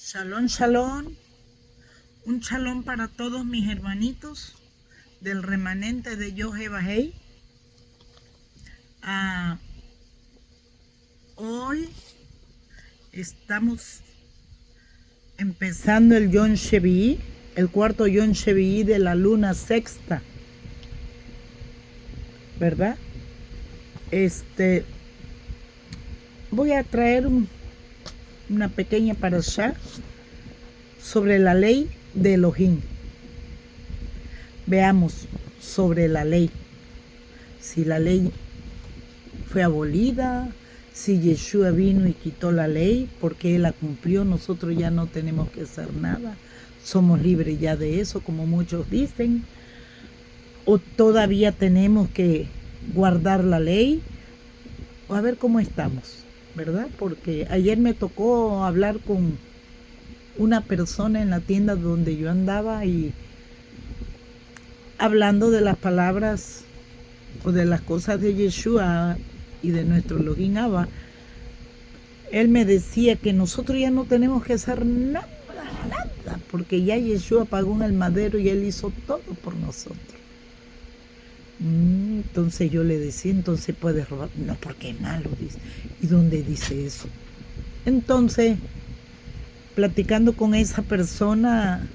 Shalom, shalom. Un shalom para todos mis hermanitos del remanente de Yohevahei. Hoy estamos empezando el Yom Shevi'i, el cuarto Yom Shevi'i de la luna sexta, ¿verdad? Voy a traer una pequeña parashá sobre la ley de Elohim. Veamos sobre la ley. Si la ley fue abolida, si Yeshua vino y quitó la ley porque Él la cumplió, nosotros ya no tenemos que hacer nada. Somos libres ya de eso, como muchos dicen. O todavía tenemos que guardar la ley. O a ver cómo estamos, ¿verdad? Porque ayer me tocó hablar con una persona en la tienda donde yo andaba y hablando de las palabras o de las cosas de Yeshua y de nuestro Elohim Abba, él me decía que nosotros ya no tenemos que hacer nada, porque ya Yeshua pagó en el madero y Él hizo todo por nosotros. Entonces yo le decía, entonces puedes robar. No, porque es malo, dice. ¿Y dónde dice eso? Entonces, platicando con esa persona,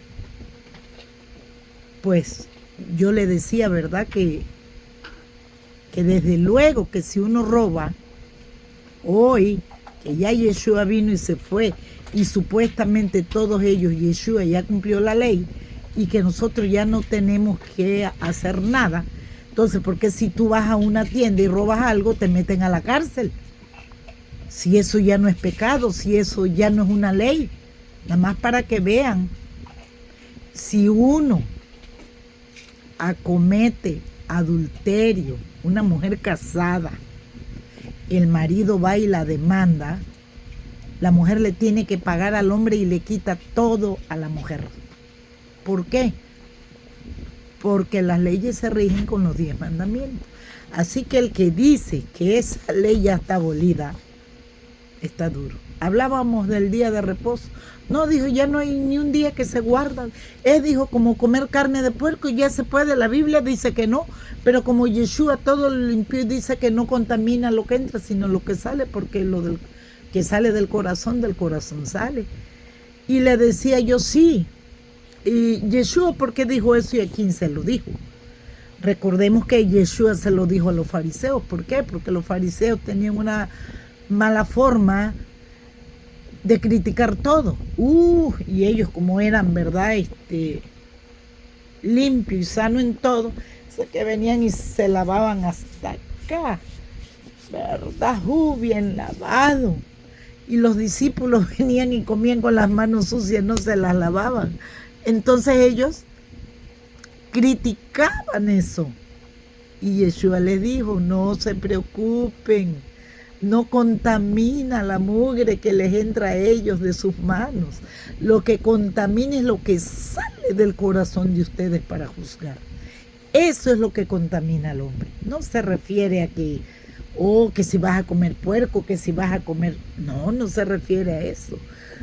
pues yo le decía, ¿verdad? Que desde luego que si uno roba, hoy, que ya Yeshua vino y se fue, y supuestamente todos ellos, Yeshua ya cumplió la ley, y que nosotros ya no tenemos que hacer nada. Entonces, ¿por qué si tú vas a una tienda y robas algo, te meten a la cárcel? Si eso ya no es pecado, si eso ya no es una ley. Nada más para que vean, si uno acomete adulterio, una mujer casada, el marido va y la demanda, la mujer le tiene que pagar al hombre y le quita todo a la mujer. ¿Por qué? Porque las leyes se rigen con los 10 mandamientos. Así que el que dice que esa ley ya está abolida, está duro. Hablábamos del día de reposo. No, dijo, ya no hay ni un día que se guarda. Él dijo, como comer carne de puerco, ya se puede. La Biblia dice que no, pero como Yeshua todo lo limpió y dice que no contamina lo que entra, sino lo que sale, porque lo que sale del corazón sale. Y le decía yo, sí. Y Yeshua, ¿por qué dijo eso y a quién se lo dijo? Recordemos que Yeshua se lo dijo a los fariseos. ¿Por qué? Porque los fariseos tenían una mala forma de criticar todo. Y ellos, como eran, ¿verdad? Limpio y sano en todo, sé que venían y se lavaban hasta acá, ¿verdad? Bien lavado. Y los discípulos venían y comían con las manos sucias, no se las lavaban. Entonces ellos criticaban eso. Y Yeshua les dijo, no se preocupen, no contamina la mugre que les entra a ellos de sus manos. Lo que contamina es lo que sale del corazón de ustedes para juzgar. Eso es lo que contamina al hombre. No se refiere a que si vas a comer puerco, que si vas a comer... No se refiere a eso.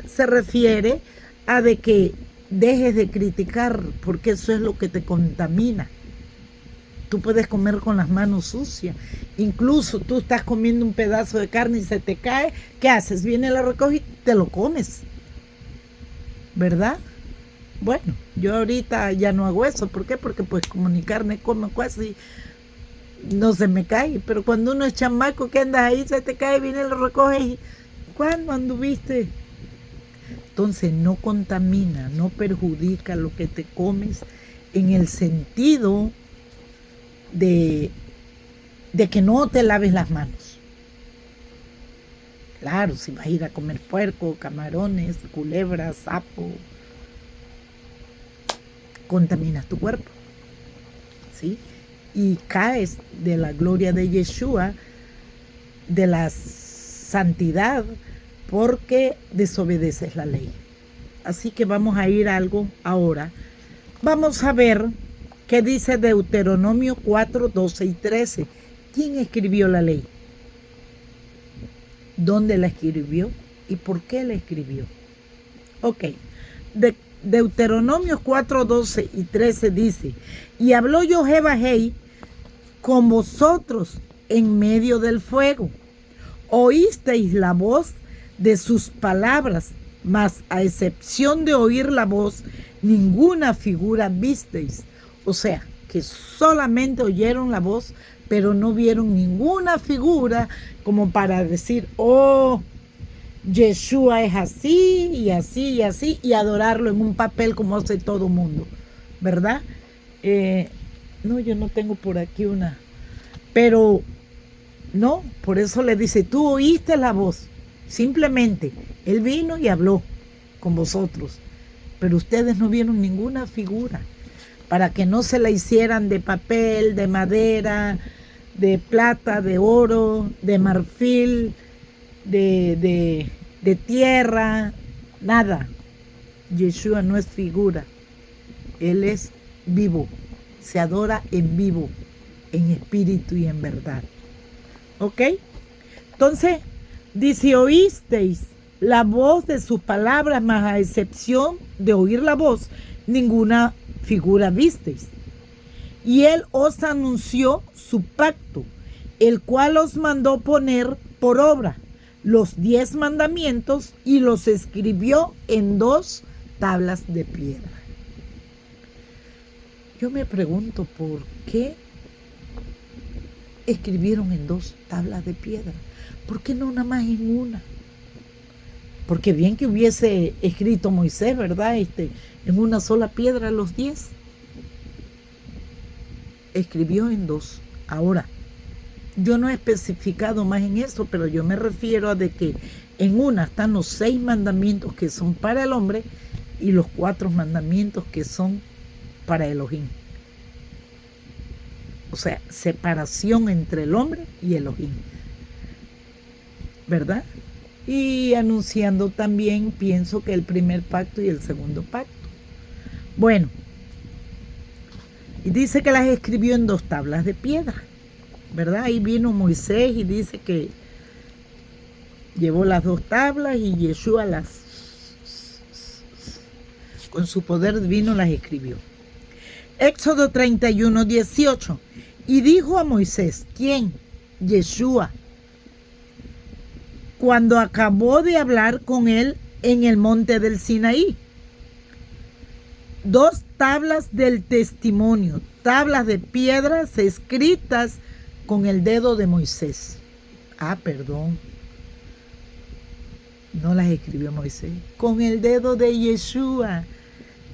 Se refiere a de que dejes de criticar, porque eso es lo que te contamina. Tú puedes comer con las manos sucias. Incluso tú estás comiendo un pedazo de carne y se te cae. ¿Qué haces? Viene, la recoges y te lo comes, ¿verdad? Bueno, yo ahorita ya no hago eso. ¿Por qué? Porque pues como ni carne como casi no se me cae. Pero cuando uno es chamaco que andas ahí, se te cae, viene, lo recoges y ¿cuándo anduviste? Entonces no contamina, no perjudica lo que te comes en el sentido de que no te laves las manos. Claro, si vas a ir a comer puerco, camarones, culebras, sapo, contaminas tu cuerpo, ¿sí? Y caes de la gloria de Yeshua, de la santidad, porque desobedeces la ley. Así que vamos a ir a algo ahora. Vamos a ver qué dice Deuteronomio 4, 12 y 13. ¿Quién escribió la ley? ¿Dónde la escribió? ¿Y por qué la escribió? Ok. Deuteronomios 4, 12 y 13 dice, y habló Jehová con vosotros en medio del fuego. Oísteis la voz de sus palabras, mas a excepción de oír la voz, ninguna figura visteis. O sea, que solamente oyeron la voz, pero no vieron ninguna figura como para decir, oh, Yeshua es así y así y así, y adorarlo en un papel como hace todo mundo, ¿verdad? No, yo no tengo por aquí una, pero no, por eso le dice, tú oíste la voz, simplemente, él vino y habló con vosotros, pero ustedes no vieron ninguna figura, para que no se la hicieran de papel, de madera, de plata, de oro, de marfil, de tierra, nada. Yeshua no es figura, él es vivo, se adora en vivo, en espíritu y en verdad. ¿Ok? Entonces, dice, oísteis la voz de sus palabras, mas a excepción de oír la voz, ninguna figura visteis. Y él os anunció su pacto, el cual os mandó poner por obra los 10 mandamientos y los escribió en 2 tablas de piedra. Yo me pregunto por qué escribieron en 2 tablas de piedra. ¿Por qué no nada más en una? Porque bien que hubiese escrito Moisés, ¿verdad? En una sola piedra los 10. Escribió en 2. Ahora, yo no he especificado más en eso, pero yo me refiero a de que en una están los 6 mandamientos que son para el hombre y los 4 mandamientos que son para Elohim. O sea, separación entre el hombre y Elohim, ¿verdad? Y anunciando también, pienso que el primer pacto y el segundo pacto. Bueno, y dice que las escribió en 2 tablas de piedra, ¿verdad? Ahí vino Moisés y dice que llevó las 2 tablas y Yeshua con su poder divino las escribió. Éxodo 31, 18. Y dijo a Moisés, ¿quién? Yeshua, cuando acabó de hablar con él en el monte del Sinaí. 2 tablas del testimonio, tablas de piedras escritas con el dedo de Moisés. Perdón. No las escribió Moisés. Con el dedo de Yeshua.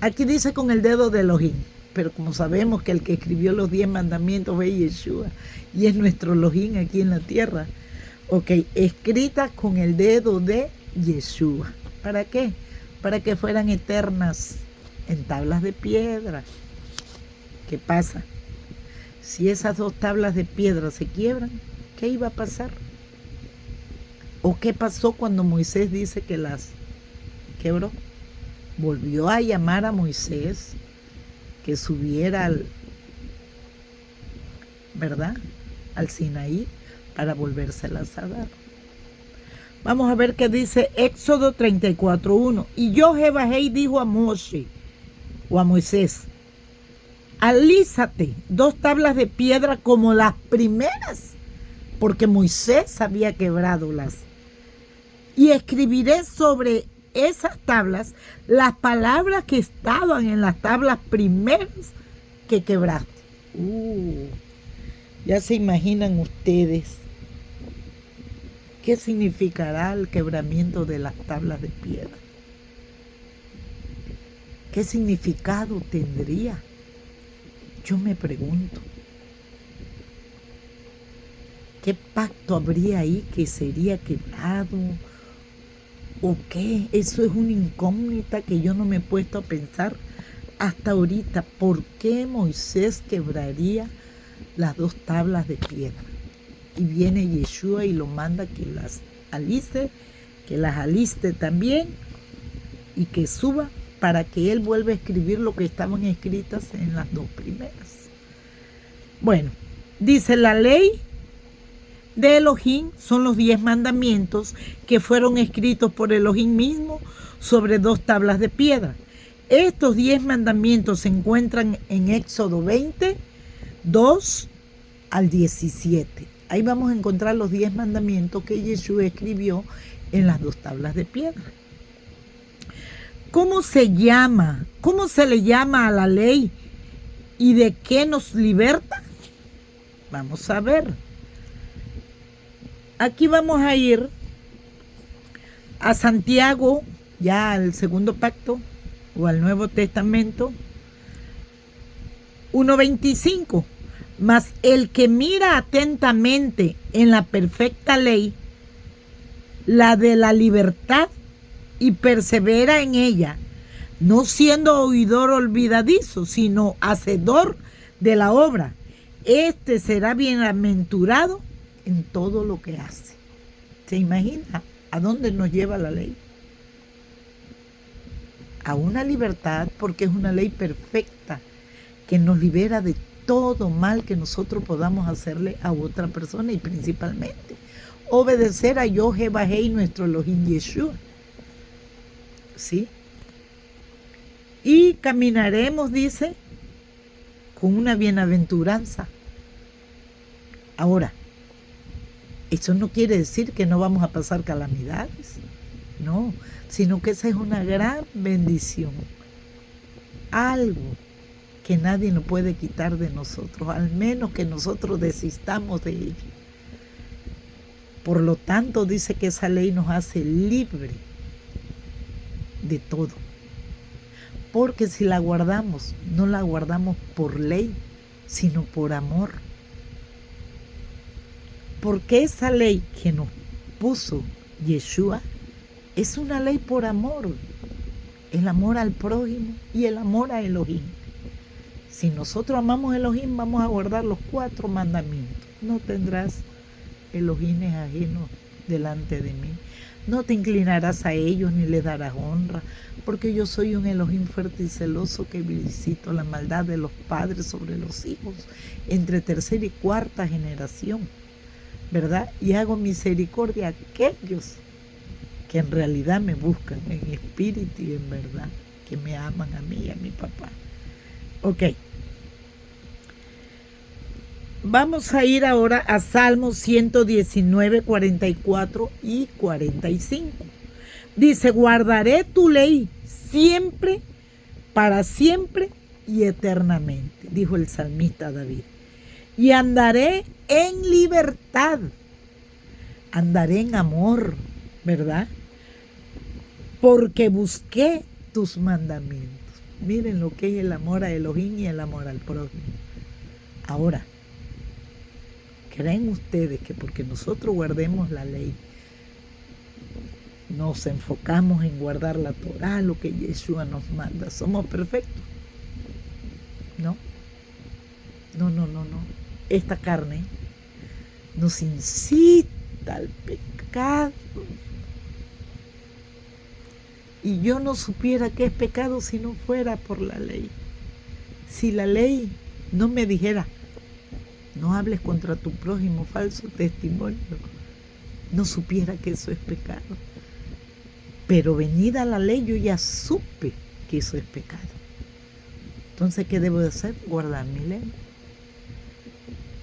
Aquí dice con el dedo de Elohim. Pero como sabemos que el que escribió los 10 mandamientos es Yeshua. Y es nuestro Elohim aquí en la tierra. Ok, escritas con el dedo de Yeshua. ¿Para qué? Para que fueran eternas en tablas de piedra. ¿Qué pasa? Si esas 2 tablas de piedra se quiebran, ¿qué iba a pasar? ¿O qué pasó cuando Moisés dice que las quebró? Volvió a llamar a Moisés que subiera ¿verdad? Al Sinaí para volvérselas a dar. Vamos a ver qué dice Éxodo 34:1. Y Jehová dijo a Moshe o a Moisés, alízate 2 tablas de piedra como las primeras, porque Moisés había quebradolas. Y escribiré sobre esas tablas las palabras que estaban en las tablas primeras que quebraste. Ya se imaginan ustedes qué significará el quebramiento de las tablas de piedra. ¿Qué significado tendría? Yo me pregunto, ¿qué pacto habría ahí que sería quebrado? ¿O qué? Eso es una incógnita que yo no me he puesto a pensar hasta ahorita. ¿Por qué Moisés quebraría las 2 tablas de piedra? Y viene Yeshua y lo manda que las aliste también y que suba para que él vuelva a escribir lo que estaban escritas en las 2 primeras. Bueno, dice la ley de Elohim son los 10 mandamientos que fueron escritos por Elohim mismo sobre 2 tablas de piedra. Estos 10 mandamientos se encuentran en Éxodo 20, 2 al 17. Ahí vamos a encontrar los 10 mandamientos que Yeshua escribió en las 2 tablas de piedra. ¿Cómo se llama? ¿Cómo se le llama a la ley? ¿Y de qué nos liberta? Vamos a ver. Aquí vamos a ir a Santiago, ya al segundo pacto o al Nuevo Testamento, 1:25. Mas el que mira atentamente en la perfecta ley, la de la libertad, y persevera en ella, no siendo oidor olvidadizo, sino hacedor de la obra, este será bienaventurado en todo lo que hace. ¿Se imagina a dónde nos lleva la ley? A una libertad, porque es una ley perfecta que nos libera de todo mal que nosotros podamos hacerle a otra persona, y principalmente obedecer a Yahweh, nuestro Elohim Yeshua. ¿Sí? Y caminaremos, dice, con una bienaventuranza. Ahora, eso no quiere decir que no vamos a pasar calamidades, no, sino que esa es una gran bendición, algo que nadie nos puede quitar de nosotros, al menos que nosotros desistamos de ello. Por lo tanto, dice que esa ley nos hace libre de todo, porque si la guardamos, no la guardamos por ley, sino por amor. Porque esa ley que nos puso Yeshua es una ley por amor, el amor al prójimo y el amor a Elohim. Si nosotros amamos a Elohim, vamos a guardar los 4 mandamientos. No tendrás Elohines ajenos delante de mí. No te inclinarás a ellos ni les darás honra, porque yo soy un Elohim fuerte y celoso que visito la maldad de los padres sobre los hijos, entre 3ª y 4ª generación, ¿verdad? Y hago misericordia a aquellos que en realidad me buscan en espíritu y en verdad, que me aman a mí y a mi papá. Ok. Vamos a ir ahora a Salmos 119, 44 y 45. Dice, guardaré tu ley siempre, para siempre y eternamente, dijo el salmista David. Y andaré en libertad, andaré en amor, ¿verdad? Porque busqué tus mandamientos. Miren lo que es el amor a Elohim y el amor al prójimo. Ahora, ¿creen ustedes que porque nosotros guardemos la ley, nos enfocamos en guardar la Torah, lo que Yeshua nos manda, somos perfectos? No. Esta carne nos incita al pecado. Y yo no supiera qué es pecado si no fuera por la ley. Si la ley no me dijera, no hables contra tu prójimo, falso testimonio, no supiera que eso es pecado. Pero venida la ley, yo ya supe que eso es pecado. Entonces, ¿qué debo de hacer? Guardar mi ley.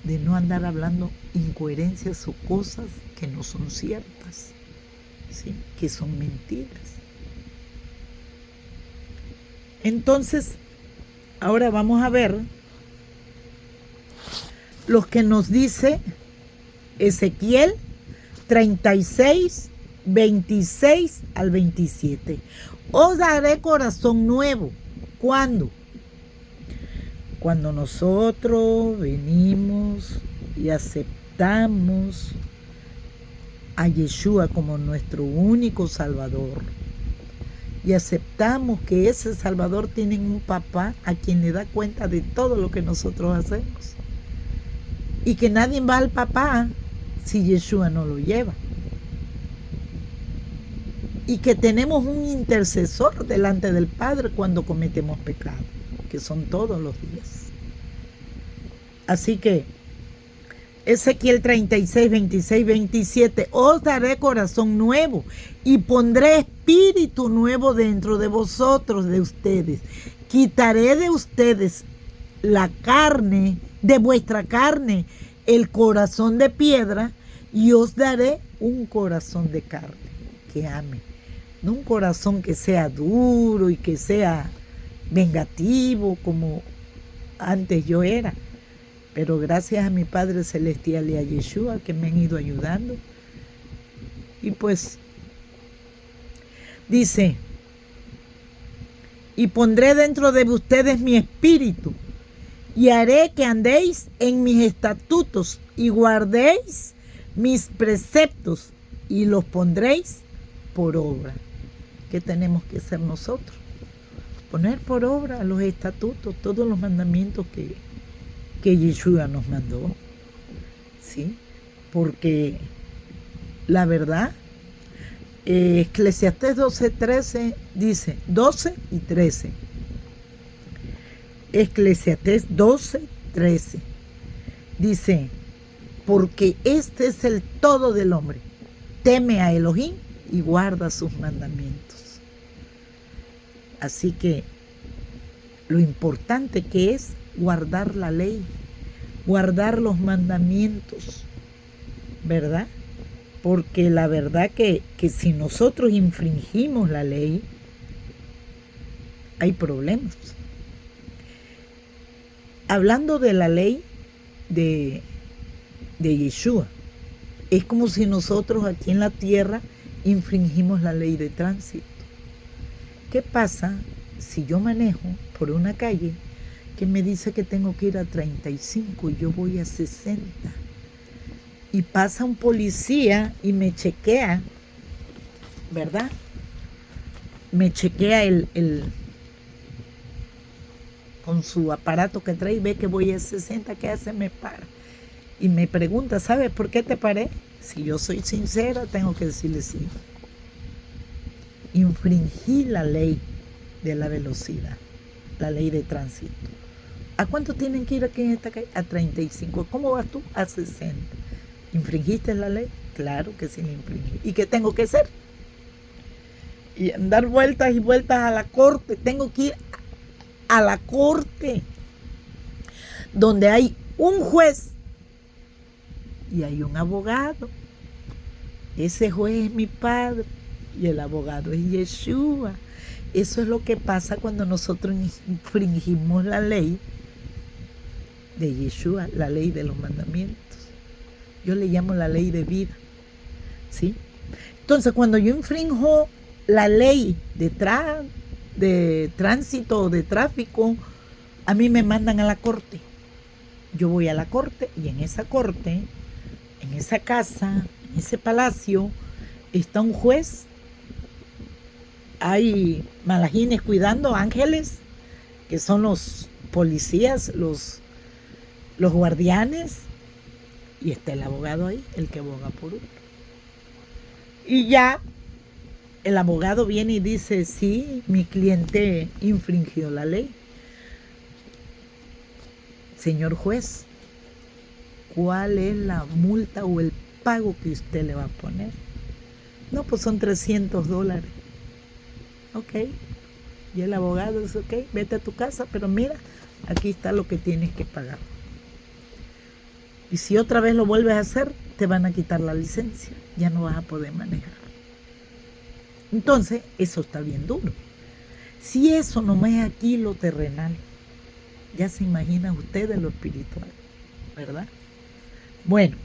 De no andar hablando incoherencias o cosas que no son ciertas, ¿sí? Que son mentiras. Entonces, ahora vamos a ver lo que nos dice Ezequiel 36, 26 al 27. Os daré corazón nuevo. ¿Cuándo? Cuando nosotros venimos y aceptamos a Yeshua como nuestro único Salvador, y aceptamos que ese Salvador tiene un papá a quien le da cuenta de todo lo que nosotros hacemos, y que nadie va al papá si Yeshua no lo lleva, y que tenemos un intercesor delante del Padre cuando cometemos pecado, que son todos los días. Así que Ezequiel 36, 26, 27. Os daré corazón nuevo y pondré espíritu nuevo dentro de vosotros, de ustedes. Quitaré de ustedes la carne, de vuestra carne, el corazón de piedra, y os daré un corazón de carne que ame. No un corazón que sea duro y que sea vengativo como antes yo era. Pero gracias a mi Padre Celestial y a Yeshua que me han ido ayudando. Y pues dice, y pondré dentro de ustedes mi espíritu y haré que andéis en mis estatutos y guardéis mis preceptos y los pondréis por obra. ¿Qué tenemos que hacer nosotros? Poner por obra los estatutos, todos los mandamientos que Yeshua nos mandó, ¿sí? Porque la verdad, Eclesiastés 12:13 dice, 12 y 13. Eclesiastés 12:13 dice, porque este es el todo del hombre, teme a Elohim y guarda sus mandamientos. Así que lo importante que es guardar la ley, guardar los mandamientos, ¿verdad? Porque la verdad que si nosotros infringimos la ley, hay problemas. Hablando de la ley de Yeshua, es como si nosotros aquí en la tierra infringimos la ley de tránsito. ¿Qué pasa si yo manejo por una calle que me dice que tengo que ir a 35 y yo voy a 60? Y pasa un policía y me chequea, ¿verdad? Me chequea con su aparato que trae y ve que voy a 60, ¿qué hace? Me para. Y me pregunta, ¿sabes por qué te paré? Si yo soy sincera, tengo que decirle sí. Infringí la ley de la velocidad, la ley de tránsito. ¿A cuánto tienen que ir aquí en esta calle? A 35. ¿Cómo vas tú? A 60. ¿Infringiste la ley? Claro que sí la infringí. ¿Y qué tengo que hacer? Y dar vueltas y vueltas a la corte. Tengo que ir a la corte donde hay un juez y hay un abogado. Ese juez es mi Padre y el abogado es Yeshua. Eso es lo que pasa cuando nosotros infringimos la ley de Yeshua, la ley de los mandamientos. Yo le llamo la ley de vida, ¿sí? Entonces, cuando yo infrinjo la ley de tránsito o de tráfico, a mí me mandan a la corte. Yo voy a la corte y en esa corte, en esa casa, en ese palacio, está un juez. Hay malajines cuidando, ángeles, que son los policías, los guardianes, y está el abogado ahí, el que aboga por uno. Y ya el abogado viene y dice, sí, mi cliente infringió la ley. Señor juez, ¿cuál es la multa o el pago que usted le va a poner? No, pues son $300. Ok. Y el abogado dice, ok, vete a tu casa, pero mira, aquí está lo que tienes que pagar. Y si otra vez lo vuelves a hacer, te van a quitar la licencia. Ya no vas a poder manejar. Entonces, eso está bien duro. Si eso no es aquí lo terrenal, ya se imagina usted de lo espiritual, ¿verdad? Bueno,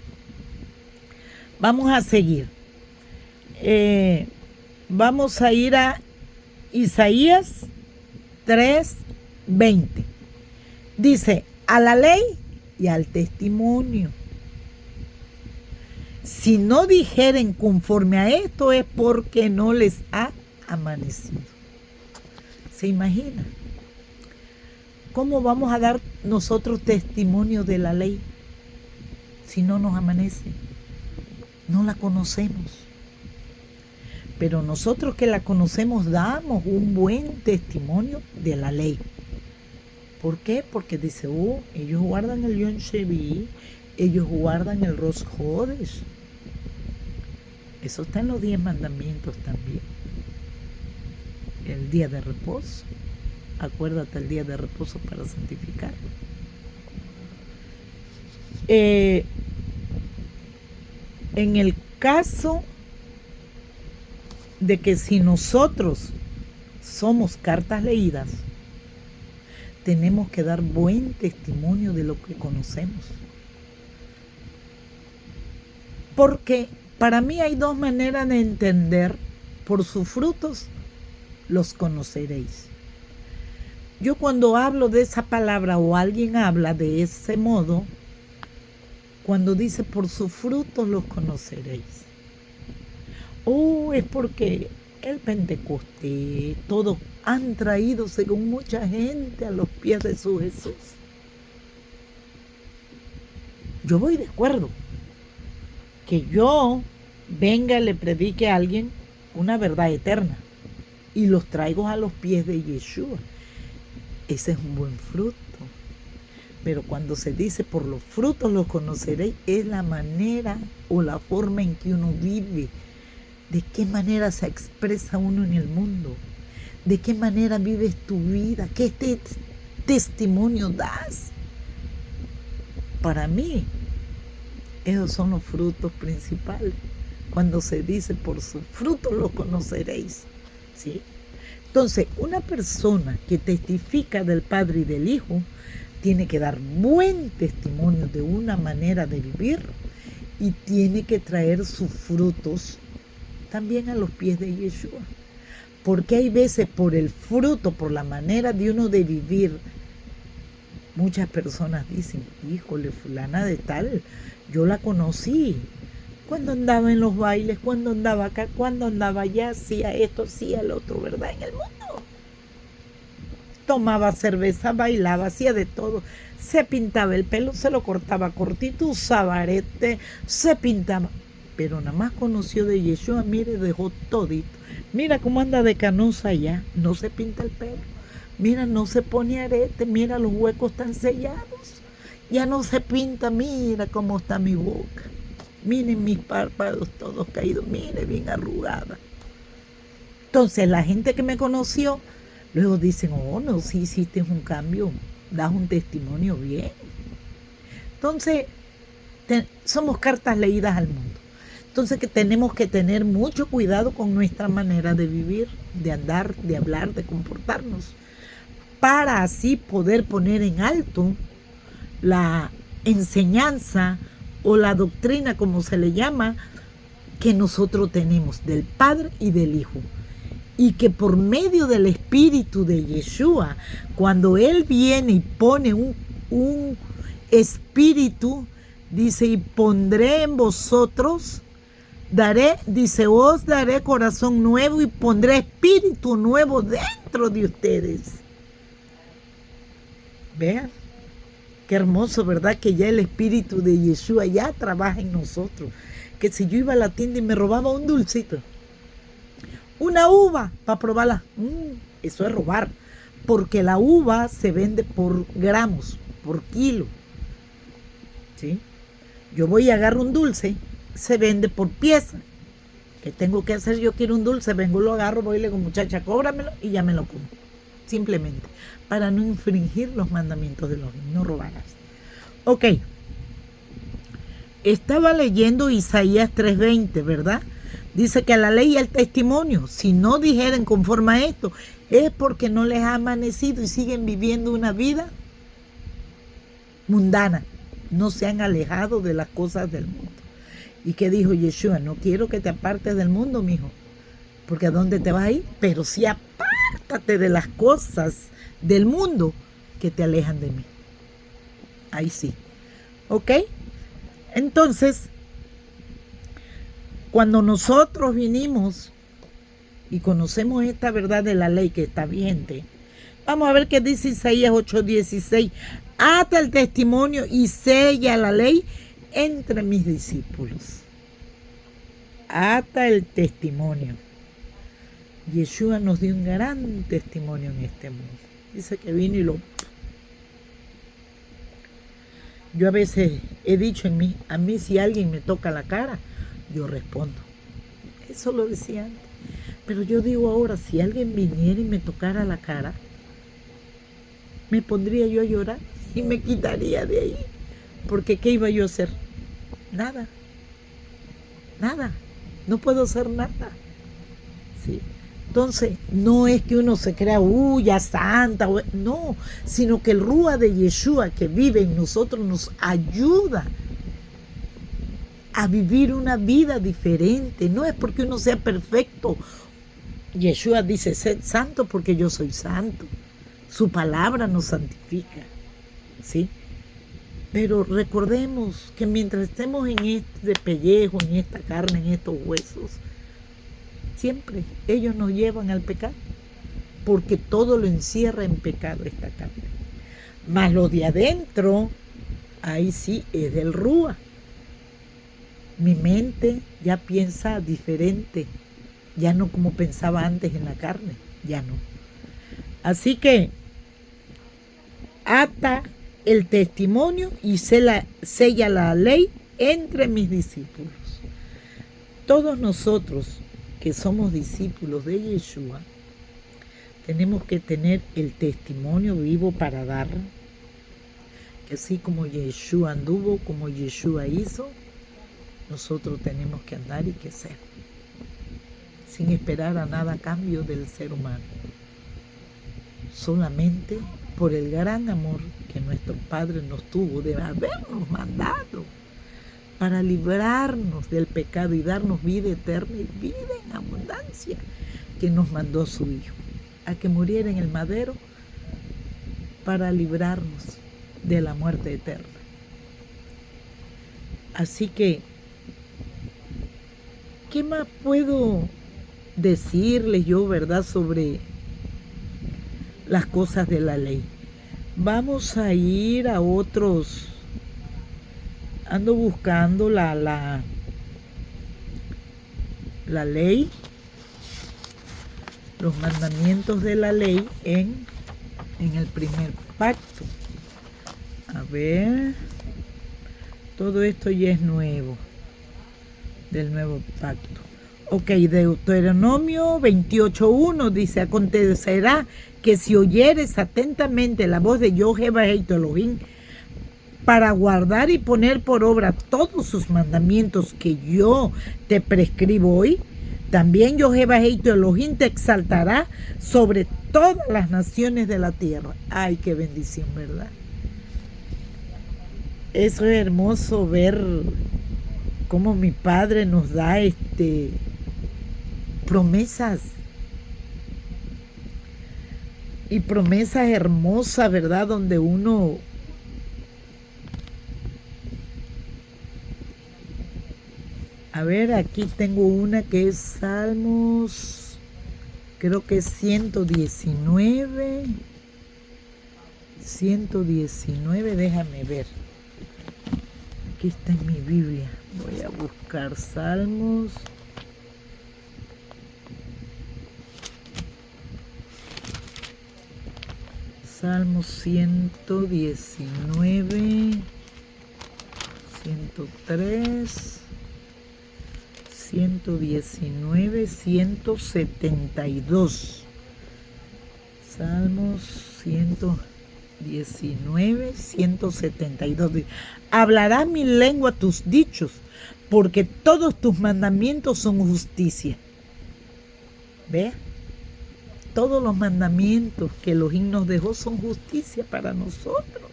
vamos a seguir. Vamos a ir a Isaías 3:20. Dice, a la ley y al testimonio. Si no dijeren conforme a esto es porque no les ha amanecido. ¿Se imagina? ¿Cómo vamos a dar nosotros testimonio de la ley si no nos amanece? No la conocemos. Pero nosotros que la conocemos damos un buen testimonio de la ley. ¿Por qué? Porque dice, ellos guardan el Yom Shevi, Ellos guardan el Rosh Hodesh. Eso está en los 10 mandamientos también. El día de reposo. Acuérdate el día de reposo para santificarlo. En el caso de que si nosotros somos cartas leídas, tenemos que dar buen testimonio de lo que conocemos. Porque para mí hay dos maneras de entender: por sus frutos los conoceréis. Yo cuando hablo de esa palabra o alguien habla de ese modo, cuando dice por sus frutos los conoceréis, es porque el Pentecostés, todos han traído según mucha gente a los pies de su Jesús. Yo voy de acuerdo que yo venga y le predique a alguien una verdad eterna y los traigo a los pies de Yeshua. Ese es un buen fruto. Pero cuando se dice por los frutos los conoceréis, es la manera o la forma en que uno vive, de qué manera se expresa uno en el mundo, de qué manera vives tu vida, qué testimonio das. Para mí, esos son los frutos principales. Cuando se dice por sus frutos los conoceréis, ¿sí? Entonces, una persona que testifica del Padre y del Hijo tiene que dar buen testimonio de una manera de vivir y tiene que traer sus frutos también a los pies de Yeshua. Porque hay veces por el fruto, por la manera de uno de vivir, muchas personas dicen, híjole, fulana de tal, yo la conocí cuando andaba en los bailes, cuando andaba acá, cuando andaba allá, hacía esto, hacía el otro, ¿verdad? En el mundo. Tomaba cerveza, bailaba, hacía de todo. Se pintaba el pelo, se lo cortaba cortito, usaba arete, se pintaba. Pero nada más conoció de Yeshua, mire, dejó todito. Mira cómo anda de canosa ya, no se pinta el pelo. Mira, no se pone arete, mira, los huecos están sellados. Ya no se pinta, mira cómo está mi boca. Miren mis párpados todos caídos, mire, bien arrugada. Entonces la gente que me conoció, luego dicen, no, sí hiciste un cambio, das un testimonio bien. Entonces, somos cartas leídas al mundo. Entonces que tenemos que tener mucho cuidado con nuestra manera de vivir, de andar, de hablar, de comportarnos, para así poder poner en alto la enseñanza o la doctrina, como se le llama, que nosotros tenemos del Padre y del Hijo. Y que por medio del Espíritu de Yeshua, cuando Él viene y pone un espíritu, dice, y pondré en vosotros, os daré corazón nuevo y pondré espíritu nuevo dentro de ustedes. Vean, qué hermoso, ¿verdad? Que ya el Espíritu de Yeshua ya trabaja en nosotros. Que si yo iba a la tienda y me robaba un dulcito, una uva para probarla, eso es robar, porque la uva se vende por gramos, por kilo, ¿sí? Yo voy y agarro un dulce, se vende por pieza. ¿Qué tengo que hacer? Yo quiero un dulce, vengo, lo agarro, voy y le digo, muchacha, cóbramelo y ya me lo como. Simplemente, para no infringir los mandamientos de los niños, no robarás. Ok, estaba leyendo Isaías 3:20, ¿verdad? Dice que a la ley y al testimonio, si no dijeren conforme a esto, es porque no les ha amanecido y siguen viviendo una vida mundana. No se han alejado de las cosas del mundo. ¿Y qué dijo Yeshua? No quiero que te apartes del mundo, mijo, porque ¿a dónde te vas a ir? Pero sí apártate de las cosas del mundo que te alejan de mí. Ahí sí. ¿Ok? Entonces, cuando nosotros vinimos y conocemos esta verdad de la ley que está vigente, vamos a ver qué dice Isaías 8:16. Ata el testimonio y sella la ley entre mis discípulos. Ata el testimonio. Yeshua nos dio un gran testimonio en este mundo. Dice que vino y lo... Yo a veces he dicho a mí si alguien me toca la cara, yo respondo. Eso lo decía antes. Pero yo digo ahora, si alguien viniera y me tocara la cara, me pondría yo a llorar y me quitaría de ahí. Porque ¿qué iba yo a hacer? Nada. Nada. No puedo hacer nada. ¿Sí? Entonces, no es que uno se crea, ya santa, no, sino que el Rúa de Yeshua que vive en nosotros nos ayuda a vivir una vida diferente. No es porque uno sea perfecto. Yeshua dice, sed santo porque yo soy santo. Su palabra nos santifica, ¿sí? Pero recordemos que mientras estemos en este pellejo, en esta carne, en estos huesos, siempre ellos nos llevan al pecado, porque todo lo encierra en pecado esta carne. Mas lo de adentro, ahí sí es del Rúa. Mi mente ya piensa diferente, ya no como pensaba antes en la carne, ya no. Así que ata el testimonio y sella la ley entre mis discípulos. Todos nosotros que somos discípulos de Yeshua, tenemos que tener el testimonio vivo para dar, que así como Yeshua anduvo, como Yeshua hizo, nosotros tenemos que andar y que ser, sin esperar a nada a cambio del ser humano, solamente por el gran amor que nuestro Padre nos tuvo de habernos mandado para librarnos del pecado y darnos vida eterna y vida en abundancia, que nos mandó su Hijo a que muriera en el madero para librarnos de la muerte eterna. Así que, ¿qué más puedo decirles yo, verdad, sobre las cosas de la ley? Vamos a ir a otros. Ando buscando la ley, los mandamientos de la ley en el primer pacto. A ver, todo esto ya es nuevo, del nuevo pacto. Ok, Deuteronomio 28:1 dice, acontecerá que si oyeres atentamente la voz de Jehová tu Elohim, para guardar y poner por obra todos sus mandamientos que yo te prescribo hoy, también Jehová tu Elohim te exaltará sobre todas las naciones de la tierra. Ay, qué bendición, ¿verdad? Eso es hermoso ver cómo mi Padre nos da promesas y promesas hermosas, ¿verdad? Donde uno a ver, aquí tengo una que es Salmos, creo que es 119, déjame ver. Aquí está en mi Biblia. Voy a buscar Salmos. Salmos 119, 103, 119, 172. Salmos 119, 172. Hablará mi lengua tus dichos, porque todos tus mandamientos son justicia. ¿Ve? Todos los mandamientos que Elohim nos dejó son justicia para nosotros.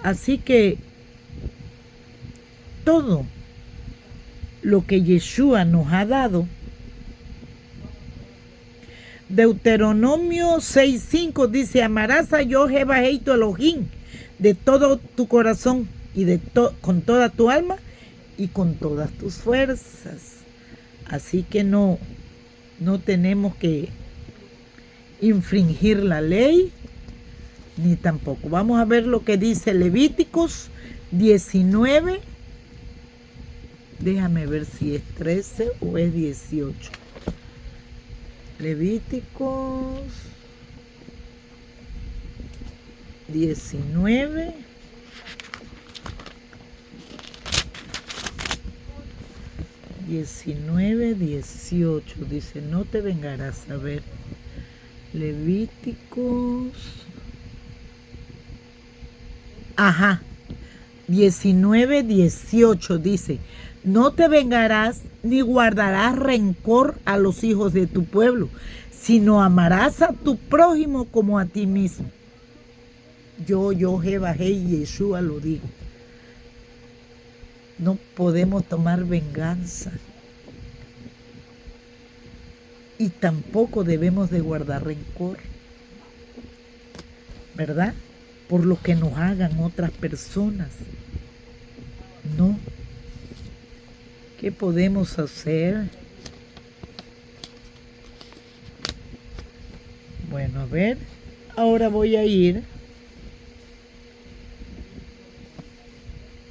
Así que todo lo que Yeshua nos ha dado, Deuteronomio 6:5 dice, amarás a Jehová tu Elohim de todo tu corazón y con toda tu alma y con todas tus fuerzas. Así que no tenemos que infringir la ley, ni tampoco. Vamos a ver lo que dice Levíticos 19. Déjame ver si es 13 o es 18. Levíticos 19. 19:18 dice, no te vengarás. A ver, Levíticos. Ajá, 19:18 dice, no te vengarás ni guardarás rencor a los hijos de tu pueblo, sino amarás a tu prójimo como a ti mismo. Yo, Jehová, Yeshua lo digo. No podemos tomar venganza. Y tampoco debemos de guardar rencor, ¿verdad? Por lo que nos hagan otras personas. No. ¿Qué podemos hacer? Bueno, a ver. Ahora voy a ir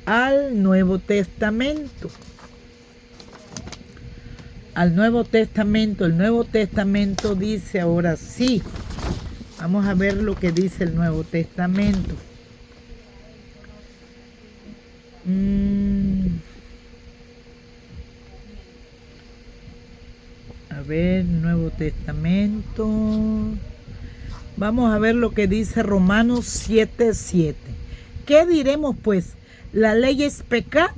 al Nuevo Testamento. Al Nuevo Testamento. El Nuevo Testamento dice ahora sí. Vamos a ver lo que dice el Nuevo Testamento. A ver, Nuevo Testamento. Vamos a ver lo que dice Romanos 7:7. ¿Qué diremos pues? ¿La ley es pecado?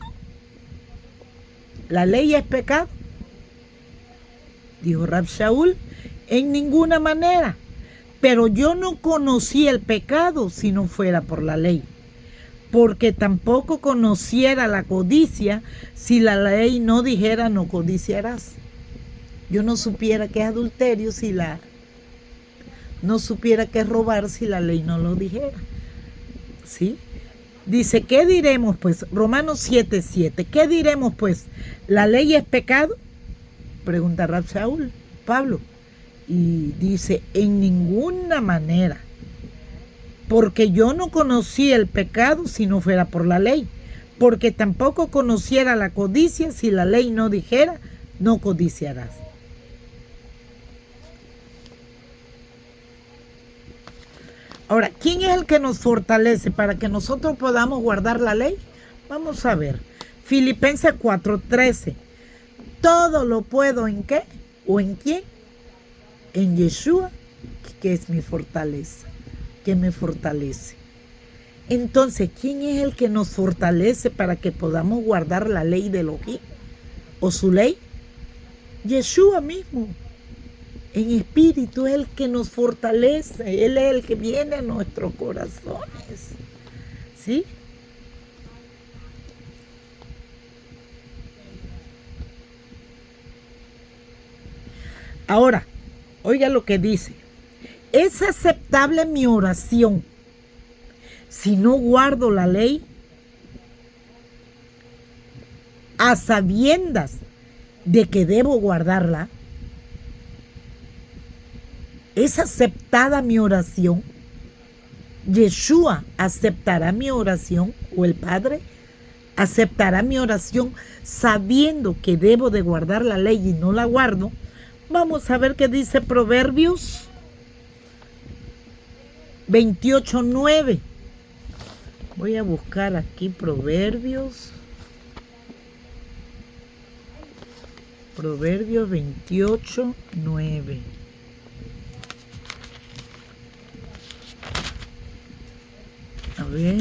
¿La ley es pecado? Dijo Rab Shaul, en ninguna manera. Pero yo no conocí el pecado si no fuera por la ley. Porque tampoco conociera la codicia si la ley no dijera no codiciarás. Yo no supiera que es adulterio no supiera que es robar si la ley no lo dijera. ¿Sí? Dice, ¿qué diremos pues? Romanos 7:7. ¿Qué diremos pues? ¿La ley es pecado? Pregunta Rab Shaul, Pablo. Y dice, en ninguna manera. Porque yo no conocí el pecado si no fuera por la ley. Porque tampoco conociera la codicia si la ley no dijera, no codiciarás. Ahora, ¿quién es el que nos fortalece para que nosotros podamos guardar la ley? Vamos a ver. Filipenses 4:13. Todo lo puedo ¿en qué? ¿O en quién? En Yeshua, que es mi fortaleza, que me fortalece. Entonces, ¿quién es el que nos fortalece para que podamos guardar la ley de Elohim? ¿O su ley? Yeshua mismo. En espíritu es el que nos fortalece. Él es el que viene a nuestros corazones. ¿Sí? Ahora, oiga lo que dice. ¿Es aceptable mi oración si no guardo la ley? A sabiendas de que debo guardarla. ¿Es aceptada mi oración? ¿Yeshua aceptará mi oración? ¿O el Padre aceptará mi oración sabiendo que debo de guardar la ley y no la guardo? Vamos a ver qué dice Proverbios 28:9. Voy a buscar aquí Proverbios 28:9. A ver.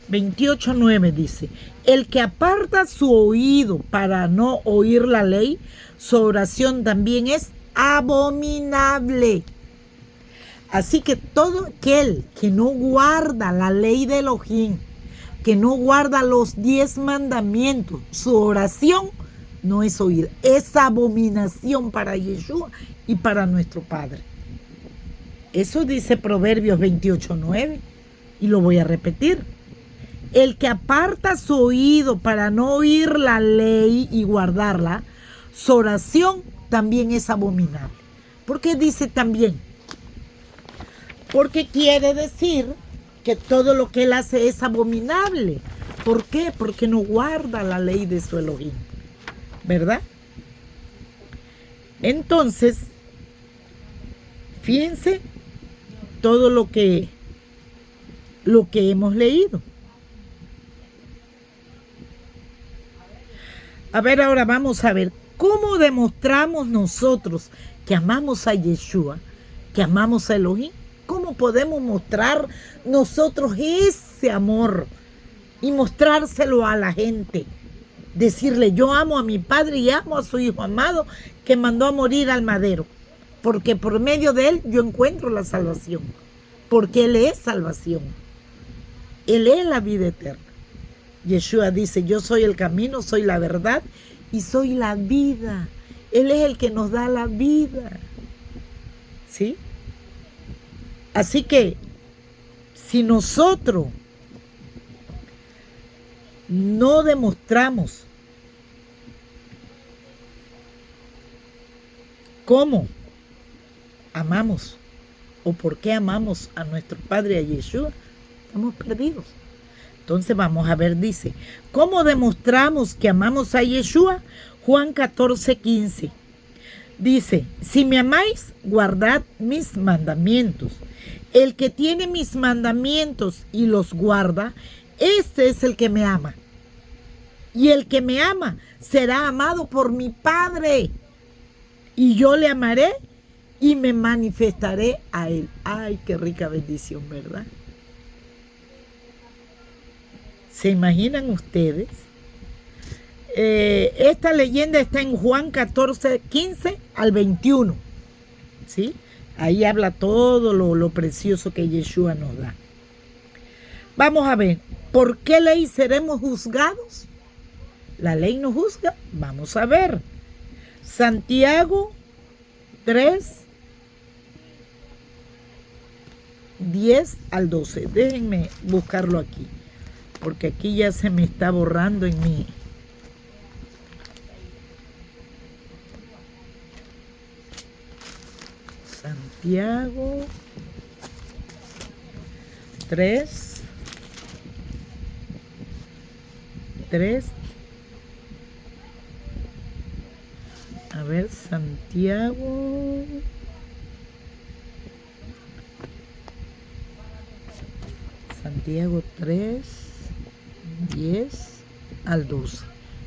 28:9 dice, el que aparta su oído para no oír la ley, su oración también es abominable. Así que todo aquel que no guarda la ley de Elohim, que no guarda los 10 mandamientos, su oración no es oír, es abominación para Yeshua y para nuestro Padre. Eso dice Proverbios 28:9 y lo voy a repetir. El que aparta su oído para no oír la ley y guardarla, su oración también es abominable. ¿Por qué dice también? Porque quiere decir que todo lo que él hace es abominable. ¿Por qué? Porque no guarda la ley de su Elohim, ¿verdad? Entonces, fíjense todo lo que hemos leído. A ver, ahora vamos a ver cómo demostramos nosotros que amamos a Yeshua, que amamos a Elohim. ¿Cómo podemos mostrar nosotros ese amor y mostrárselo a la gente? Decirle, yo amo a mi Padre y amo a su Hijo amado que mandó a morir al madero, porque por medio de Él yo encuentro la salvación, porque Él es salvación. Él es la vida eterna. Yeshua dice, yo soy el camino, soy la verdad y soy la vida. Él es el que nos da la vida. ¿Sí? Así que, si nosotros no demostramos cómo amamos o por qué amamos a nuestro Padre, a Yeshua, estamos perdidos. Entonces vamos a ver, dice, ¿cómo demostramos que amamos a Yeshua? Juan 14:15. Dice, si me amáis, guardad mis mandamientos. El que tiene mis mandamientos y los guarda, este es el que me ama. Y el que me ama será amado por mi Padre. Y yo le amaré y me manifestaré a él. Ay, qué rica bendición, ¿verdad? ¿Se imaginan ustedes? Esta leyenda está en Juan 14:15 al 21. ¿Sí? Ahí habla todo lo precioso que Yeshua nos da. Vamos a ver, ¿por qué ley seremos juzgados? ¿La ley nos juzga? Vamos a ver. Santiago 3:10 al 12. Déjenme buscarlo aquí, porque aquí ya se me está borrando en mí. Santiago 3. A ver, Santiago. Santiago 3:10 al 12.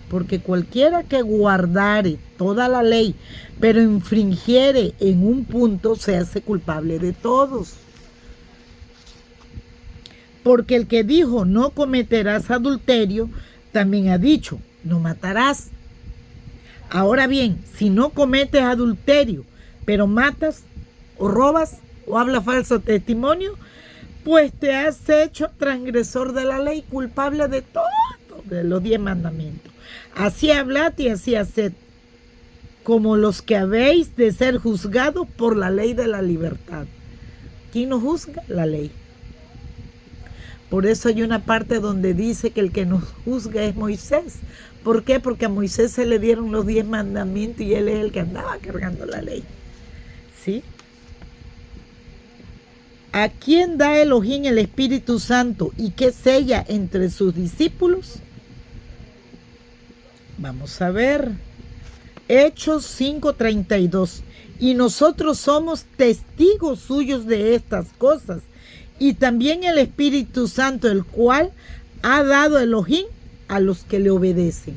Porque cualquiera que guardare toda la ley, pero infringiere en un punto, se hace culpable de todos. Porque el que dijo, no cometerás adulterio, también ha dicho, no matarás. Ahora bien, si no cometes adulterio, pero matas, o robas, o hablas falso testimonio, pues te has hecho transgresor de la ley, culpable de todo, de los 10 mandamientos. Así hablad y así haced, como los que habéis de ser juzgados por la ley de la libertad. ¿Quién nos juzga? La ley. Por eso hay una parte donde dice que el que nos juzga es Moisés. ¿Por qué? Porque a Moisés se le dieron los 10 mandamientos y él es el que andaba cargando la ley. ¿Sí? ¿A quién da Elohim el Espíritu Santo y qué sella entre sus discípulos? Vamos a ver. Hechos 5:32. Y nosotros somos testigos suyos de estas cosas. Y también el Espíritu Santo, el cual ha dado Elohim a los que le obedecen.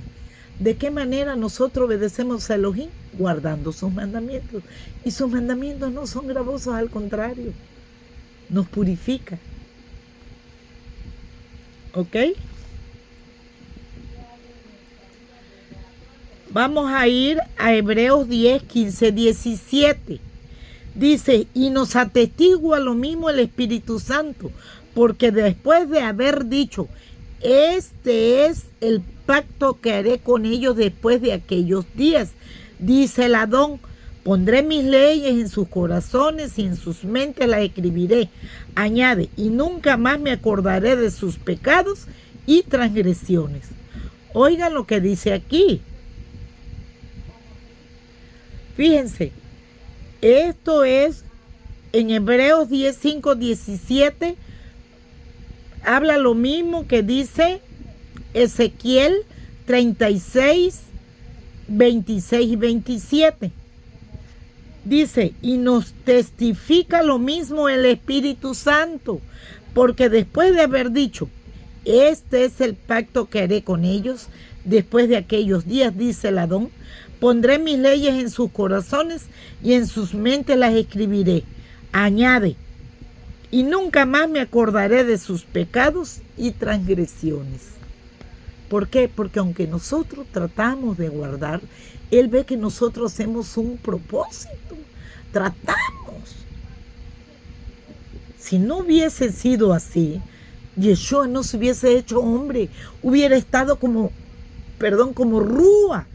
¿De qué manera nosotros obedecemos a Elohim? Guardando sus mandamientos. Y sus mandamientos no son gravosos, al contrario, nos purifica. ¿Ok? Vamos a ir a Hebreos 10:15-17. Dice, y nos atestigua lo mismo el Espíritu Santo, porque después de haber dicho, este es el pacto que haré con ellos después de aquellos días, dice el Adón, pondré mis leyes en sus corazones y en sus mentes las escribiré. Añade, y nunca más me acordaré de sus pecados y transgresiones. Oigan lo que dice aquí. Fíjense, esto es en Hebreos 10:5-17, habla lo mismo que dice Ezequiel 36:26 y 27. Dice, y nos testifica lo mismo el Espíritu Santo, porque después de haber dicho, Este es el pacto que haré con ellos después de aquellos días, dice el Adón. Pondré mis leyes en sus corazones y en sus mentes las escribiré. Añade, y nunca más me acordaré de sus pecados y transgresiones. ¿Por qué? Porque aunque nosotros tratamos de guardar, Él ve que nosotros hacemos un propósito. Tratamos. Si no hubiese sido así, Yeshua no se hubiese hecho hombre. Hubiera estado como Rúa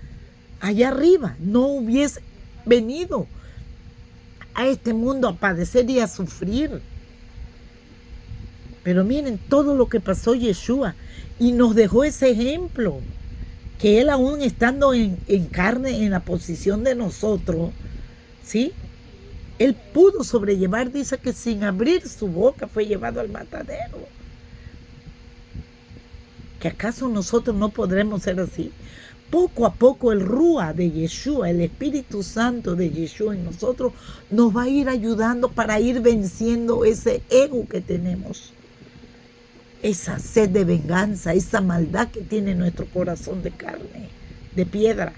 allá arriba. No hubiese venido a este mundo a padecer y a sufrir. Pero miren todo lo que pasó Yeshua y nos dejó ese ejemplo, que Él aún estando en carne, en la posición de nosotros, ¿sí? Él pudo sobrellevar, dice que sin abrir su boca fue llevado al matadero. ¿Que acaso nosotros no podremos ser así? Poco a poco el Rúa de Yeshua, el Espíritu Santo de Yeshua en nosotros, nos va a ir ayudando para ir venciendo ese ego que tenemos. Esa sed de venganza, esa maldad que tiene nuestro corazón de carne, de piedra.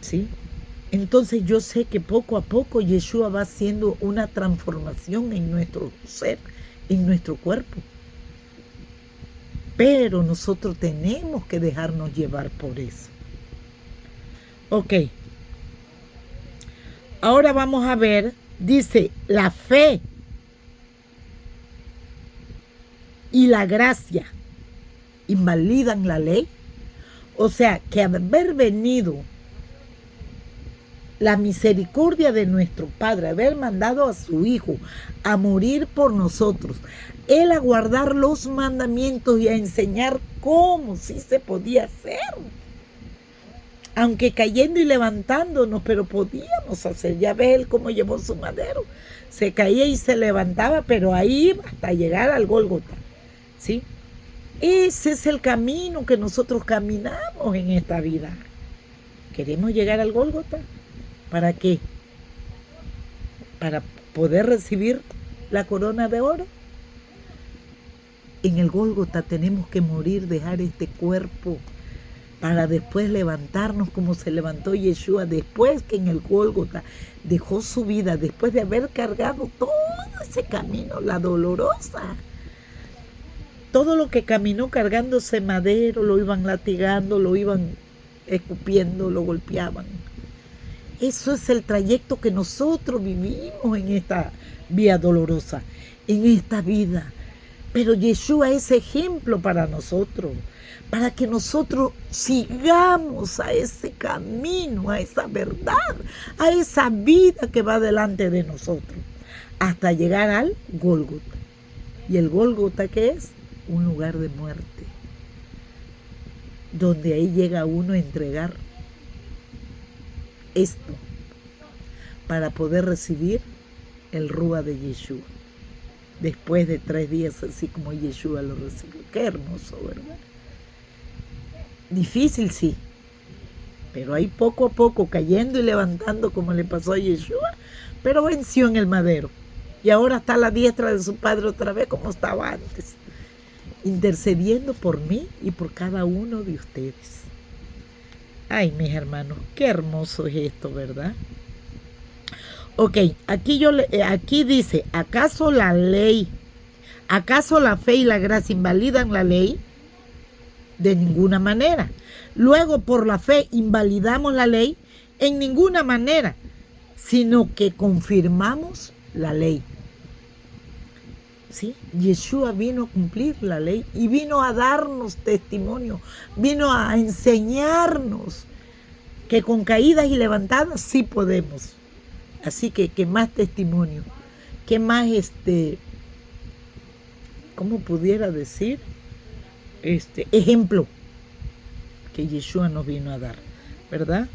¿Sí? Entonces yo sé que poco a poco Yeshua va haciendo una transformación en nuestro ser, en nuestro cuerpo. Pero nosotros tenemos que dejarnos llevar por eso. Ok. Ahora vamos a ver, dice, la fe y la gracia invalidan la ley. O sea, que haber venido la misericordia de nuestro Padre, haber mandado a su Hijo a morir por nosotros, Él a guardar los mandamientos y a enseñar cómo sí se podía hacer. Aunque cayendo y levantándonos, pero podíamos hacer. Ya ve Él cómo llevó su madero. Se caía y se levantaba, pero ahí iba hasta llegar al Gólgota. ¿Sí? Ese es el camino que nosotros caminamos en esta vida. ¿Queremos llegar al Gólgota? ¿Para qué? Para poder recibir la corona de oro. En el Gólgota tenemos que morir, dejar este cuerpo, para después levantarnos como se levantó Yeshua, después que en el Gólgota dejó su vida, después de haber cargado todo ese camino, la dolorosa. Todo lo que caminó cargándose madero, lo iban latigando, lo iban escupiendo, lo golpeaban. Eso es el trayecto que nosotros vivimos en esta vía dolorosa, en esta vida. Pero Yeshua es ejemplo para nosotros, para que nosotros sigamos a ese camino, a esa verdad, a esa vida que va delante de nosotros, hasta llegar al Gólgota. ¿Y el Gólgota qué es? Un lugar de muerte, donde ahí llega uno a entregar esto para poder recibir el Rúa de Yeshua después de 3 días, así como Yeshua lo recibió. Qué hermoso, ¿verdad? Difícil, sí, pero ahí poco a poco cayendo y levantando como le pasó a Yeshua, pero venció en el madero y ahora está a la diestra de su Padre otra vez como estaba antes, intercediendo por mí y por cada uno de ustedes. Ay, mis hermanos, qué hermoso es esto, ¿verdad? Ok, aquí dice, ¿acaso la fe y la gracia invalidan la ley? De ninguna manera. Luego, por la fe invalidamos la ley en ninguna manera, sino que confirmamos la ley. ¿Sí? Yeshua vino a cumplir la ley y vino a darnos testimonio, vino a enseñarnos que con caídas y levantadas sí podemos. Así que más testimonio, que más ¿cómo pudiera decir? Ejemplo que Yeshua nos vino a dar, ¿verdad?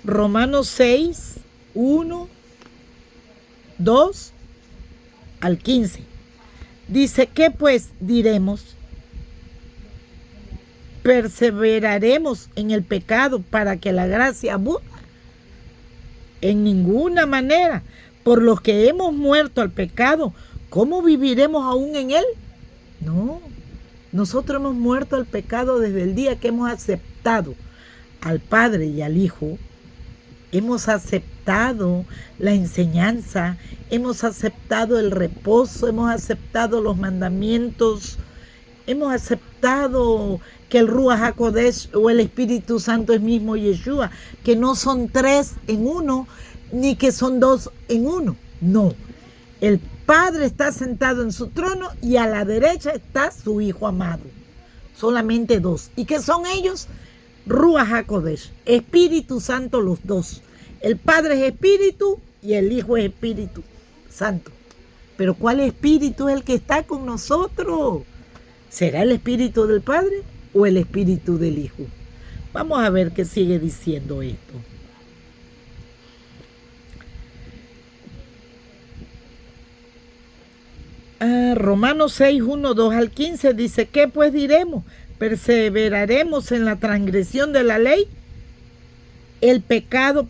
Romanos 6, 1, 2 al 15. Dice, ¿qué pues diremos? ¿Perseveraremos en el pecado para que la gracia abunde? En ninguna manera. Por los que hemos muerto al pecado, ¿cómo viviremos aún en él? No, Nosotros hemos muerto al pecado desde el día que hemos aceptado al Padre y al Hijo. Hemos aceptado la enseñanza, hemos aceptado el reposo, hemos aceptado los mandamientos, hemos aceptado que el Ruach HaKodesh o el Espíritu Santo es mismo Yeshua, que no son 3 en uno, ni que son 2 en uno. No, el Padre está sentado en su trono y a la derecha está su Hijo amado. Solamente 2. ¿Y qué son ellos? Ruach HaKodesh, Espíritu Santo, los 2. El Padre es Espíritu y el Hijo es Espíritu Santo. Pero ¿cuál Espíritu es el que está con nosotros? ¿Será el Espíritu del Padre o el Espíritu del Hijo? Vamos a ver qué sigue diciendo esto. Romanos 6, 1, 2 al 15 dice, ¿qué pues diremos? ¿Perseveraremos en la transgresión de la ley? El pecado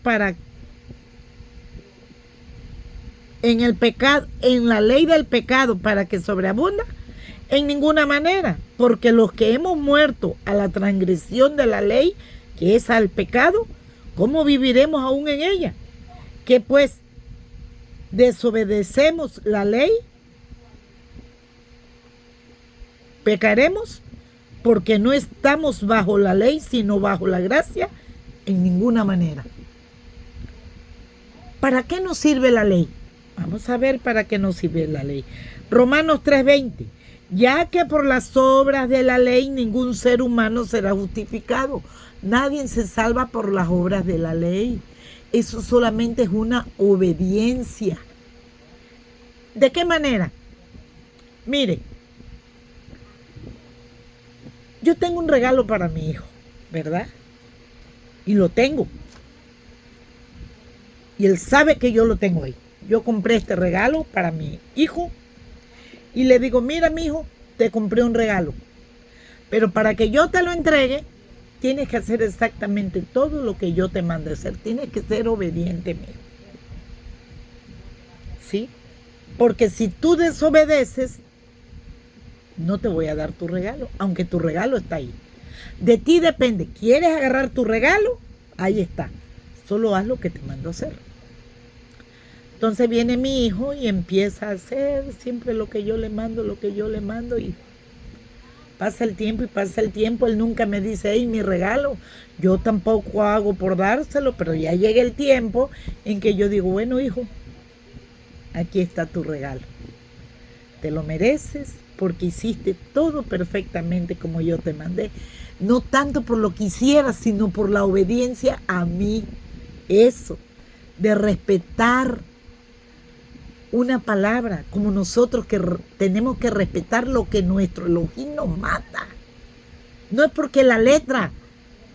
en la ley del pecado para que sobreabunda? En ninguna manera, porque los que hemos muerto a la transgresión de la ley, que es al pecado, ¿cómo viviremos aún en ella? ¿Que pues desobedecemos la ley? ¿Pecaremos? Porque no estamos bajo la ley, sino bajo la gracia, en ninguna manera. ¿Para qué nos sirve la ley? Vamos a ver para qué nos sirve la ley. Romanos 3:20. Ya que por las obras de la ley ningún ser humano será justificado. Nadie se salva por las obras de la ley. Eso solamente es una obediencia. ¿De qué manera? Mire, yo tengo un regalo para mi hijo, ¿verdad? Y lo tengo. Y él sabe que yo lo tengo ahí. Yo compré este regalo para mi hijo y le digo, mira, mi hijo, te compré un regalo. Pero para que yo te lo entregue, tienes que hacer exactamente todo lo que yo te mande hacer. Tienes que ser obediente, mi hijo. ¿Sí? Porque si tú desobedeces, no te voy a dar tu regalo, aunque tu regalo está ahí. De ti depende. ¿Quieres agarrar tu regalo? Ahí está. Solo haz lo que te mando a hacer. Entonces viene mi hijo y empieza a hacer siempre lo que yo le mando, y pasa el tiempo y pasa el tiempo. Él nunca me dice, hey, mi regalo. Yo tampoco hago por dárselo, pero ya llega el tiempo en que yo digo, bueno, hijo, aquí está tu regalo. Te lo mereces porque hiciste todo perfectamente como yo te mandé. No tanto por lo que hicieras, sino por la obediencia a mí. Eso, de respetar una palabra, como nosotros que tenemos que respetar lo que nuestro Elohim nos manda. No es porque la letra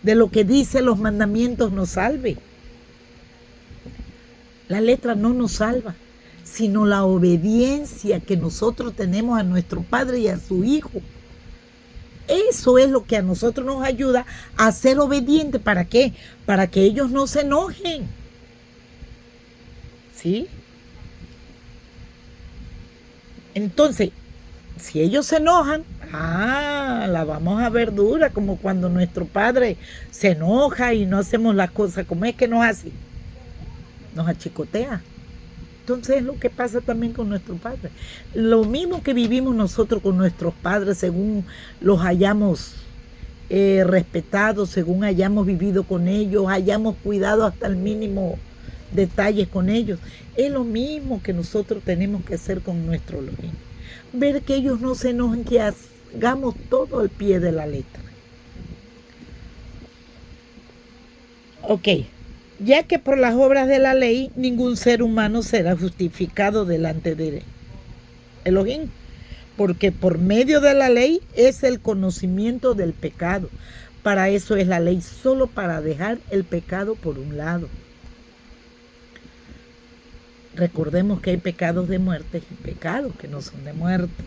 de lo que dice los mandamientos nos salve. La letra no nos salva, sino la obediencia que nosotros tenemos a nuestro Padre y a su Hijo. Eso es lo que a nosotros nos ayuda a ser obedientes. ¿Para qué? Para que ellos no se enojen. ¿Sí? Entonces, si ellos se enojan, la vamos a ver dura, como cuando nuestro Padre se enoja y no hacemos las cosas como es que nos hace. Nos achicotea. Entonces es lo que pasa también con nuestro Padre. Lo mismo que vivimos nosotros con nuestros padres, según los hayamos respetado, según hayamos vivido con ellos, hayamos cuidado hasta el mínimo detalle con ellos. Es lo mismo que nosotros tenemos que hacer con nuestro Elohim. Ver que ellos no se enojen, que hagamos todo al pie de la letra. Ok. Ya que por las obras de la ley ningún ser humano será justificado delante de Elohim, porque por medio de la ley es el conocimiento del pecado. Para eso es la ley, solo para dejar el pecado por un lado. Recordemos que hay pecados de muerte y pecados que no son de muerte.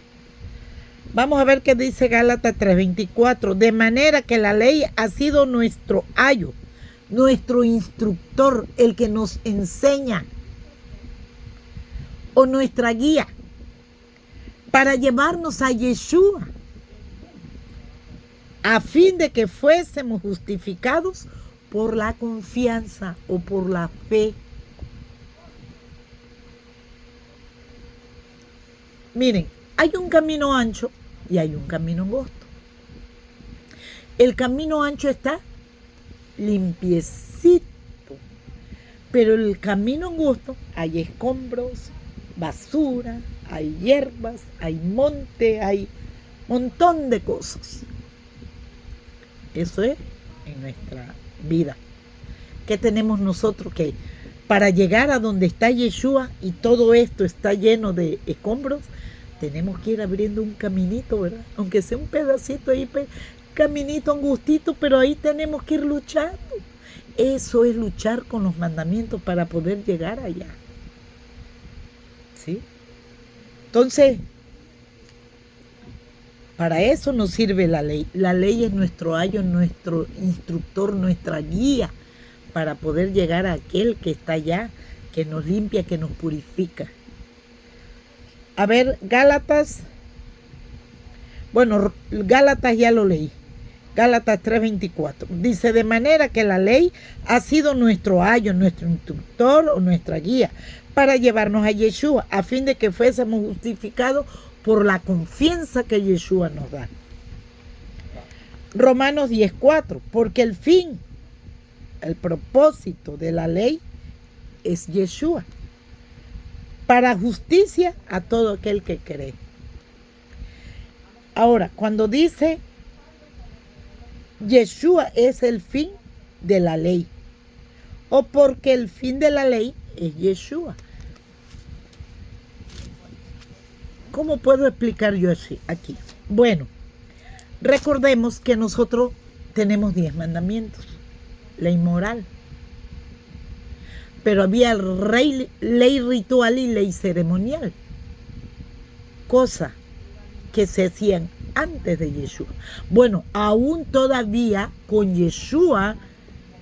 Vamos a ver qué dice Gálatas 3:24. De manera que la ley ha sido nuestro ayo, nuestro instructor, el que nos enseña, o nuestra guía, para llevarnos a Yeshua. a fin de que fuésemos justificados por la confianza o por la fe. Miren, hay un camino ancho y hay un camino angosto. El camino ancho está limpiecito, pero el camino angosto hay escombros, basura, hay hierbas, hay monte, hay montón de cosas. Eso es en nuestra vida. ¿Qué tenemos nosotros que para llegar a donde está Yeshua y todo esto está lleno de escombros? Tenemos que ir abriendo un caminito, ¿verdad? Aunque sea un pedacito ahí, caminito angustito, pero ahí tenemos que ir luchando. Eso es luchar con los mandamientos para poder llegar allá. ¿Sí? Entonces, para eso nos sirve la ley. La ley es nuestro ayo, nuestro instructor, nuestra guía para poder llegar a aquel que está allá, que nos limpia, que nos purifica. A ver, Gálatas. Bueno, Gálatas ya lo leí. Gálatas 3:24. Dice, de manera que la ley ha sido nuestro ayo, nuestro instructor o nuestra guía para llevarnos a Yeshua, a fin de que fuésemos justificados por la confianza que Yeshua nos da. Romanos 10:4. Porque el fin, el propósito de la ley es Yeshua, para justicia a todo aquel que cree. Ahora, cuando dice Yeshua es el fin de la ley, o porque el fin de la ley es Yeshua. ¿Cómo puedo explicar yo así aquí? Bueno, recordemos que nosotros tenemos 10 mandamientos, ley moral. Pero había ley ritual y ley ceremonial, cosas que se hacían antes de Yeshua. Bueno, aún todavía con Yeshua,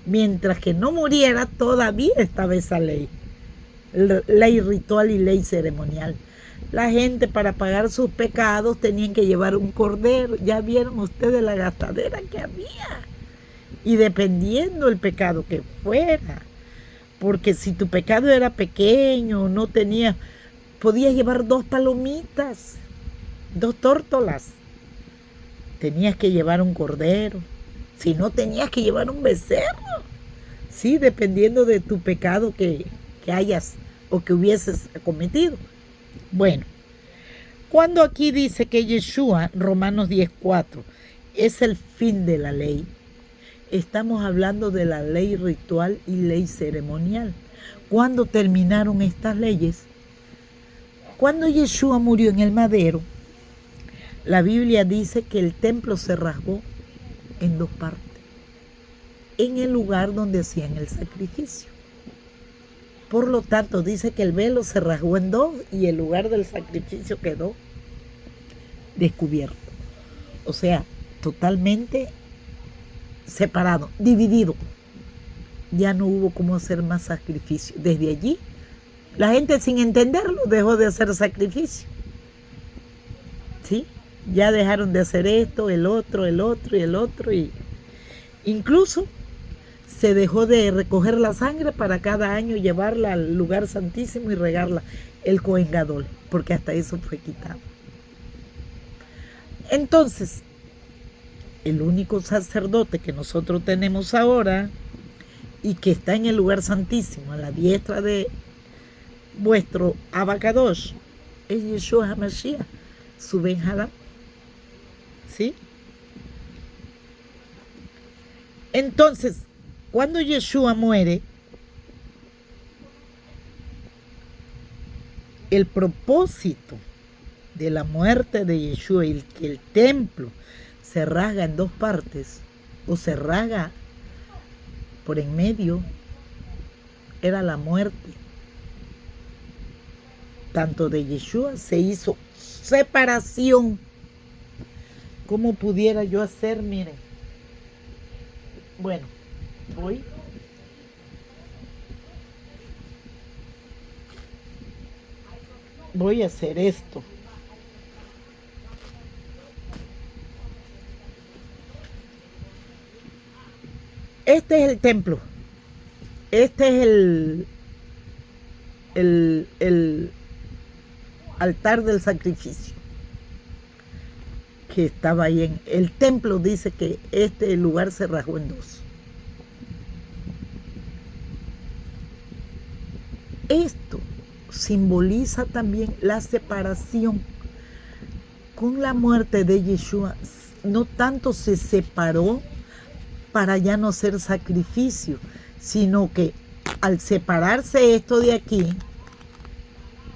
mientras que no muriera, todavía estaba esa ley. Ley ritual y ley ceremonial. La gente para pagar sus pecados tenían que llevar un cordero. Ya vieron ustedes la gastadera que había. Y dependiendo el pecado que fuera. Porque si tu pecado era pequeño, no tenías, podías llevar 2 palomitas, 2 tórtolas. Tenías que llevar un cordero. Si no, tenías que llevar un becerro. Sí, dependiendo de tu pecado que hayas o que hubieses cometido. Bueno, cuando aquí dice que Yeshua, Romanos 10:4, es el fin de la ley, estamos hablando de la ley ritual y ley ceremonial. ¿Cuándo terminaron estas leyes? Cuando Yeshua murió en el madero, la Biblia dice que el templo se rasgó en 2 partes, en el lugar donde hacían el sacrificio. Por lo tanto, dice que el velo se rasgó en 2 y el lugar del sacrificio quedó descubierto. O sea, totalmente separado, dividido. Ya no hubo cómo hacer más sacrificio. Desde allí, la gente sin entenderlo dejó de hacer sacrificio. ¿Sí? Ya dejaron de hacer esto, el otro y el otro. Y incluso se dejó de recoger la sangre para cada año llevarla al lugar santísimo y regarla el Cohen Gadol, porque hasta eso fue quitado. Entonces, el único sacerdote que nosotros tenemos ahora y que está en el lugar santísimo, a la diestra de vuestro Abacadosh, es Yeshua HaMashiach, su Ben Hadad. ¿Sí? Entonces, cuando Yeshua muere, el propósito de la muerte de Yeshua y que el templo se rasga en 2 partes o se rasga por en medio, era la muerte. Tanto de Yeshua se hizo separación. ¿Cómo pudiera yo hacer? Miren. Bueno, voy a hacer esto. este es el templo. Este es el altar del sacrificio que estaba ahí en el templo. Dice que este lugar se rasgó en dos. Esto simboliza también la separación. Con la muerte de Yeshua, no tanto se separó para ya no ser sacrificio, sino que al separarse esto de aquí,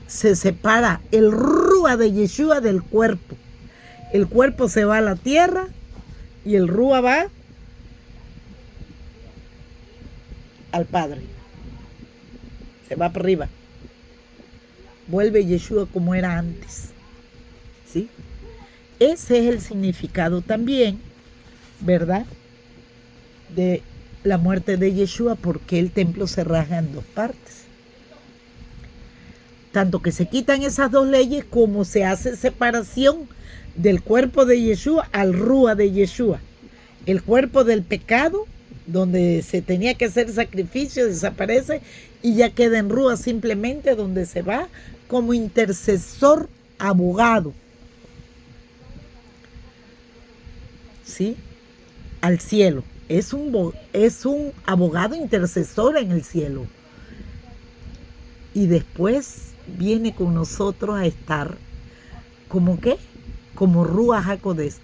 se separa el Rúa de Yeshua del cuerpo. El cuerpo se va a la tierra y el Rúa va al Padre. Se va para arriba. Vuelve Yeshua como era antes. ¿Sí? Ese es el significado también, ¿verdad?, de la muerte de Yeshua, porque el templo se rasga en dos partes. Tanto que se quitan esas dos leyes como se hace separación del cuerpo de Yeshua al Rúa de Yeshua. El cuerpo del pecado, donde se tenía que hacer sacrificio, desaparece y ya queda en Rúa simplemente, donde se va como intercesor, abogado, ¿sí?, al cielo. Es un abogado intercesor en el cielo. Y después viene con nosotros a estar como ¿qué? Como Ruach HaKodesh,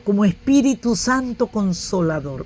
como Espíritu Santo Consolador.